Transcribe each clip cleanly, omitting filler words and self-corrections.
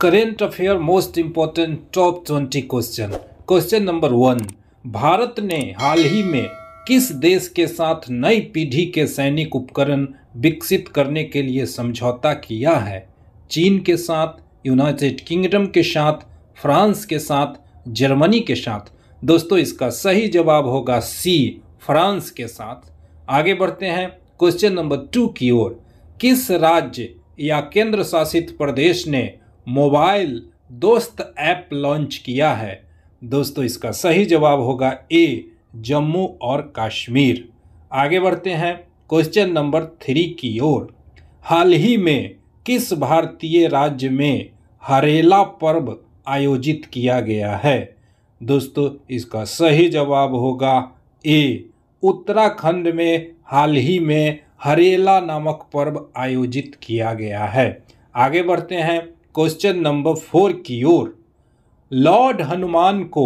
Current affair most important top 20 question. Question number 1, Bharat ने हाल ही में किस देश के साथ नई पीढ़ी के सैनिक उपकरण विकसित करने के लिए समझौता किया है? चीन के साथ, यूनाइटेड किंगडम के साथ, फ्रांस के साथ, जर्मनी के साथ? दोस्तों इसका सही जवाब होगा सी, फ्रांस के साथ। आगे बढ़ते हैं क्वेश्चन नंबर 2 की ओर। किस राज्य या केंद्र शासित प्रदेश ने मोबाइल दोस्त ऐप लॉन्च किया है? दोस्तों इसका सही जवाब होगा ए, जम्मू और कश्मीर। आगे बढ़ते हैं क्वेश्चन नंबर 3 की ओर। हाल ही में किस भारतीय राज्य में हरेला पर्व आयोजित किया गया है? दोस्तों इसका सही जवाब होगा ए, उत्तराखंड में हाल ही में हरेला नामक पर्व आयोजित किया गया है। आगे बढ़ते हैं क्वेश्चन नंबर 4 की ओर। लॉर्ड हनुमान को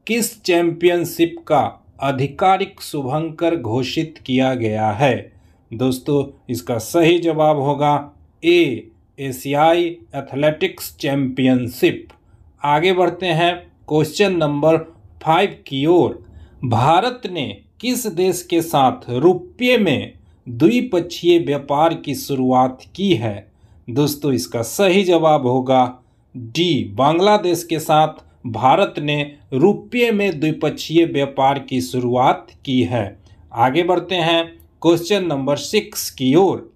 किस चैंपियनशिप का आधिकारिक शुभंकर घोषित किया गया है? दोस्तों इसका सही जवाब होगा ए, एशियाई एथलेटिक्स चैंपियनशिप। आगे बढ़ते हैं क्वेश्चन नंबर 5 की ओर। भारत ने किस देश के साथ रुपये में द्विपक्षीय व्यापार की शुरुआत की है? दोस्तों इसका सही जवाब होगा डी, बांग्लादेश के साथ भारत ने रुपये में द्विपक्षीय व्यापार की शुरुआत की है। आगे बढ़ते हैं क्वेश्चन नंबर 6 की ओर।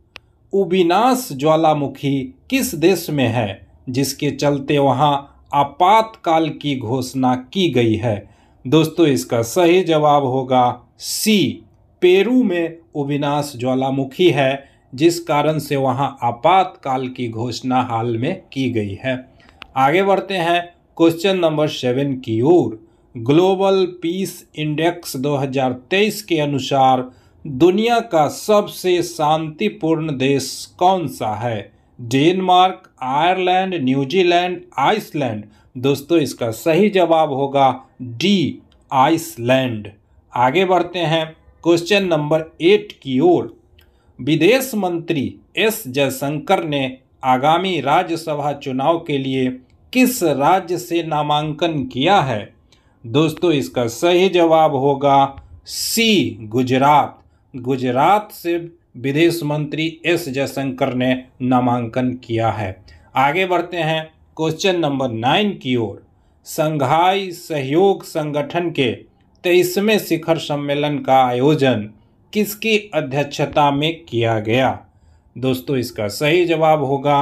उबिनास ज्वालामुखी किस देश में है जिसके चलते वहां आपातकाल की घोषणा की गई है? दोस्तों इसका सही जवाब होगा सी, पेरू में उबिनास ज्वालामुखी है जिस कारण से वहां आपातकाल की घोषणा हाल में की गई है। आगे बढ़ते हैं क्वेश्चन नंबर 7 की ओर। ग्लोबल पीस इंडेक्स 2023 के अनुसार दुनिया का सबसे शांतिपूर्ण देश कौन सा है? Denmark, Ireland, New Zealand, Iceland? दोस्तों इसका सही जवाब होगा डी, आइसलैंड। आगे बढ़ते हैं क्वेश्चन नंबर 8 की ओर। विदेश मंत्री एस जयशंकर ने आगामी राज्यसभा चुनाव के लिए किस राज्य से नामांकन किया है? दोस्तों इसका सही जवाब होगा सी, गुजरात। गुजरात से विदेश मंत्री एस जयशंकर ने नामांकन किया है। आगे बढ़ते हैं क्वेश्चन नंबर 9 की ओर। संघाई सहयोग संगठन के 23वें शिखर सम्मेलन का आयोजन किसकी अध्यक्षता में किया गया? दोस्तों इसका सही जवाब होगा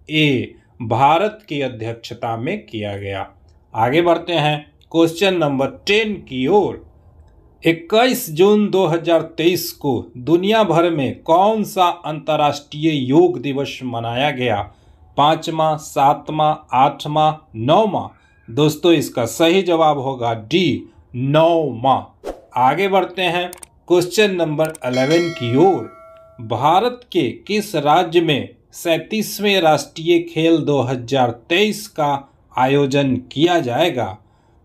ए, भारत की अध्यक्षता में किया गया। आगे बढ़ते हैं क्वेश्चन नंबर 10 की ओर। 21 जून 2023 को दुनिया भर में कौन सा अंतर्राष्ट्रीय योग दिवस मनाया गया? 5वां, 7वां, 8वां, 9वां? दोस्तों इसका सही जवाब होगा डी, 9वां। आगे बढ़ते हैं क्वेश्चन नंबर 11 की ओर। भारत के किस राज्य में 37वें राष्ट्रीय खेल 2023 का आयोजन किया जाएगा?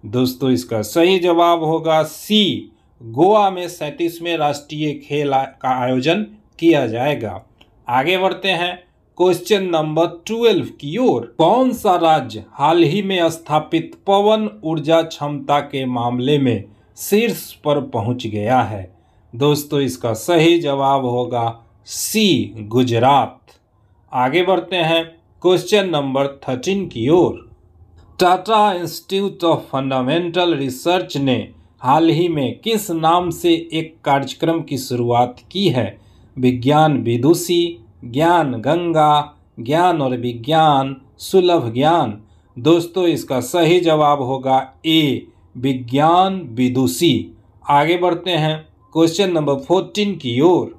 दोस्तों इसका सही जवाब होगा सी, गोवा में 37वें राष्ट्रीय खेल का आयोजन किया जाएगा। आगे बढ़ते हैं क्वेश्चन नंबर 12 की ओर। कौन सा राज्य हाल ही में स्थापित पवन ऊर्जा क्षमता के मामले में शीर्ष पर पहुंच गया है? दोस्तों इसका सही जवाब होगा सी, गुजरात। आगे बढ़ते हैं क्वेश्चन नंबर 13 की ओर। Tata institute of fundamental research ने हाल ही में किस नाम से एक कार्यक्रम की शुरुआत की है? विज्ञान विदुषी, ज्ञान गंगा, ज्ञान और विज्ञान, सुलभ ज्ञान? दोस्तों इसका सही जवाब होगा ए, विज्ञान विदुषी। आगे बढ़ते हैं क्वेश्चन नंबर 14 की ओर।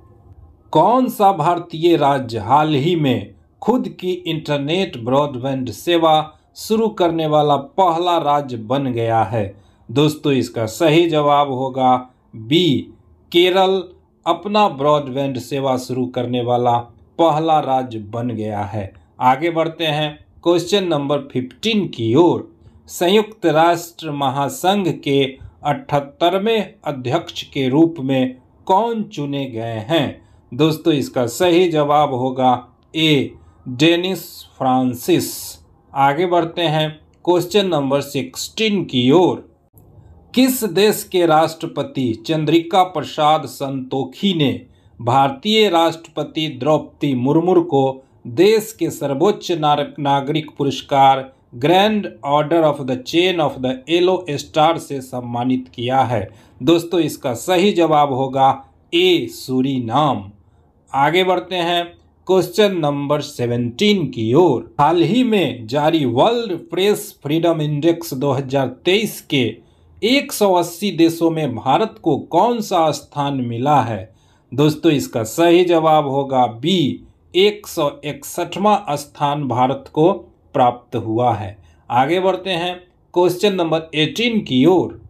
कौन सा भारतीय राज्य हाल ही में खुद की इंटरनेट ब्रॉडबैंड सेवा शुरू करने वाला पहला राज्य बन गया है? दोस्तों इसका सही जवाब होगा बी, केरल अपना ब्रॉडबैंड सेवा शुरू करने वाला पहला राज्य बन गया है। आगे बढ़ते हैं क्वेश्चन नंबर 15 की ओर। संयुक्त राष्ट्र महासंघ के 78वें अध्यक्ष के रूप में कौन चुने गए हैं? दोस्तों इसका सही जवाब होगा ए, डेनिस फ्रांसिस। आगे बढ़ते हैं क्वेश्चन नंबर 16 की ओर। किस देश के राष्ट्रपति चंद्रिका प्रसाद संतोखी ने भारतीय राष्ट्रपति द्रौपदी मुर्मू को देश के सर्वोच्च नागरिक पुरस्कार grand order of the chain of the yellow star से सम्मानित किया है? दोस्तों इसका सही जवाब होगा ए, सूरीनाम। आगे बढ़ते हैं क्वेश्चन नंबर 17 की ओर। हाल ही में जारी वर्ल्ड प्रेस फ्रीडम इंडेक्स 2023 के 180 देशों में भारत को कौन सा स्थान मिला है? दोस्तों इसका सही जवाब होगा बी, 161वां स्थान भारत को प्राप्त हुआ है। आगे बढ़ते हैं क्वेश्चन नंबर 18 की ओर।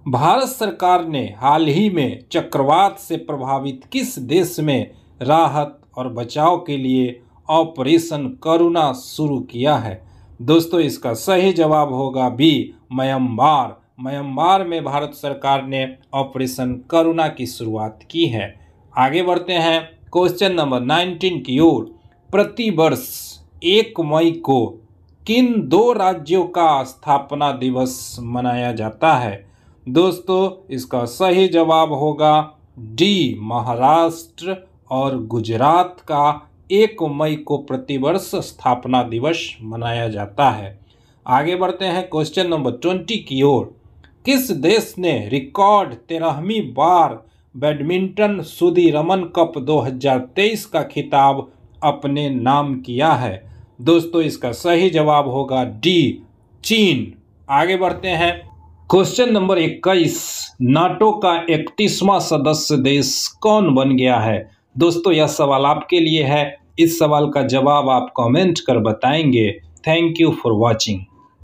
भारत सरकार ने हाल ही में चक्रवात से प्रभावित किस देश में राहत और बचाव के लिए ऑपरेशन करुणा शुरू किया है? दोस्तों इसका सही जवाब होगा बी, म्यांमार। म्यांमार में भारत सरकार ने ऑपरेशन करुणा की शुरुआत की है। आगे बढ़ते हैं क्वेश्चन नंबर 19 की ओर। प्रतिवर्ष 1 मई को किन 2 राज्यों का स्थापना दिवस मनाया जाता है? दोस्तों इसका सही जवाब होगा डी, महाराष्ट्र और गुजरात का 1 मई को प्रतिवर्ष स्थापना दिवस मनाया जाता है। आगे बढ़ते हैं क्वेश्चन नंबर 20 की ओर। किस देश ने रिकॉर्ड 13वीं बार बैडमिंटन सुदीरमन कप 2023 का खिताब अपने नाम किया है? दोस्तों इसका सही जवाब होगा डी, चीन। आगे बढ़ते हैं क्वेश्चन नंबर 21। नाटो का 31वां सदस्य देश कौन बन गया है? दोस्तों यह सवाल आपके लिए है। इस सवाल का जवाब आप कमेंट कर बताएंगे। Thank you for watching.